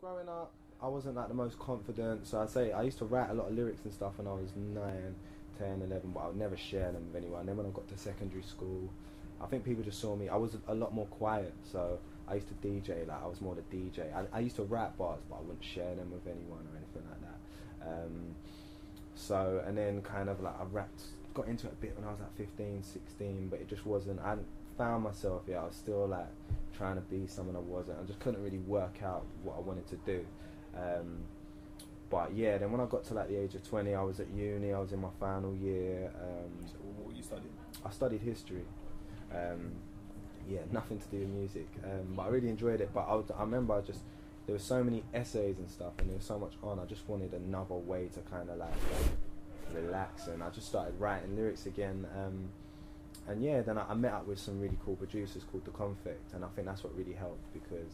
growing up, I wasn't like the most confident, so I'd say I used to write a lot of lyrics and stuff when I was 9, 10, 11, but I would never share them with anyone. Then when I got to secondary school, I think people just saw me, I was a lot more quiet, so I used to DJ, like I was more the DJ. I used to rap bars, but I wouldn't share them with anyone or anything like that. So, and then kind of like I got into it a bit when I was like 15, 16, but it just wasn't, I hadn't found myself yet. I was still like trying to be someone I wasn't. I just couldn't really work out what I wanted to do. But yeah, then when I got to like the age of 20, I was at uni, I was in my final year. So what were you studying? I studied history. Yeah, nothing to do with music, but I really enjoyed it. But I remember there were so many essays and stuff, and there was so much on. I just wanted another way to kind of like relax, and I just started writing lyrics again. And yeah, then I met up with some really cool producers called The Confect, and I think that's what really helped, because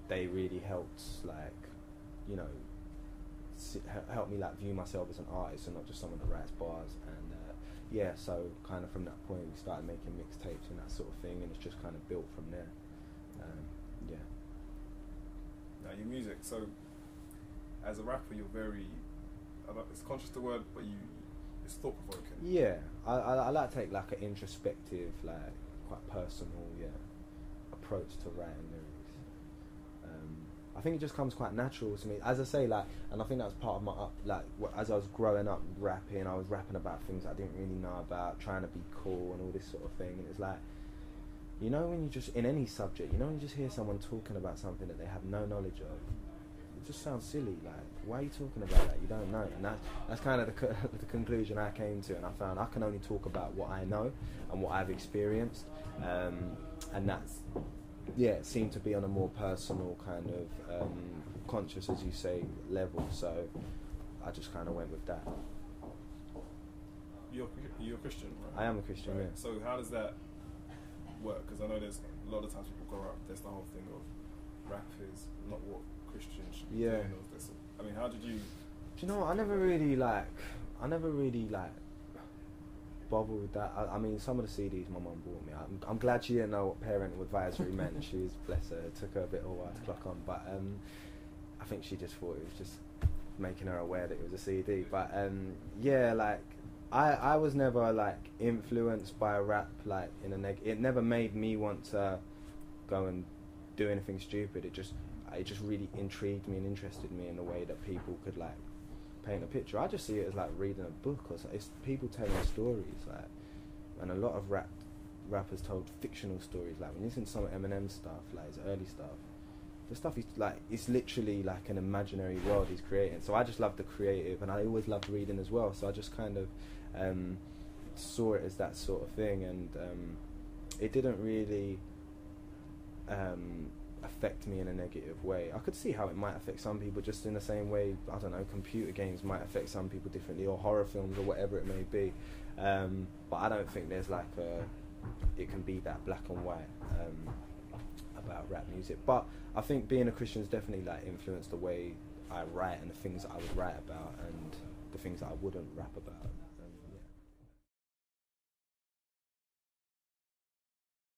they really helped, like, you know, help me like view myself as an artist and not just someone that writes bars. And yeah, so kind of from that point we started making mixtapes and that sort of thing, and it's just kind of built from there. Yeah. Now your music, so as a rapper you're very, it's conscious the word, but it's thought provoking. Yeah, I like to take like an introspective, like quite personal, approach to writing lyrics. I think it just comes quite natural to me, as I say, like, and I think that's part of my as I was growing up rapping, I was rapping about things I didn't really know about, trying to be cool and all this sort of thing. And it's like, you know, when you just, in any subject, you know, when you just hear someone talking about something that they have no knowledge of, it just sounds silly. Like, why are you talking about that? You don't know. And that's kind of the conclusion I came to, and I found I can only talk about what I know and what I've experienced, and that's, yeah, it seemed to be on a more personal kind of conscious, as you say, level. So I just kind of went with that. You're a Christian, right? I am a Christian, right. Yeah. So how does that work? Because I know there's a lot of times people grow up, there's the whole thing of rap is not what Christians should be doing. I mean, how did you... Do you know what? I never really bothered with that. I mean, some of the CDs my mum bought me, I'm glad she didn't know what parental advisory meant. She was, bless her, it took her a bit of a while to clock on, but I think she just thought it was just making her aware that it was a CD. But yeah, like I was never like influenced by rap, like in a it never made me want to go and do anything stupid. It just really intrigued me and interested me in the way that people could like paint a picture. I just see it as like reading a book, or something. It's people telling stories, like, and a lot of rappers told fictional stories. Like when you listen to some of Eminem's stuff, like his early stuff, the stuff is like, it's literally like an imaginary world he's creating. So I just love the creative, and I always loved reading as well. So I just kind of saw it as that sort of thing, and it didn't really affect me in a negative way. I could see how it might affect some people, just in the same way, I don't know, computer games might affect some people differently, or horror films, or whatever it may be. But I don't think there's like it can be that black and white about rap music. But I think being a Christian has definitely like influenced the way I write, and the things that I would write about, and the things that I wouldn't rap about.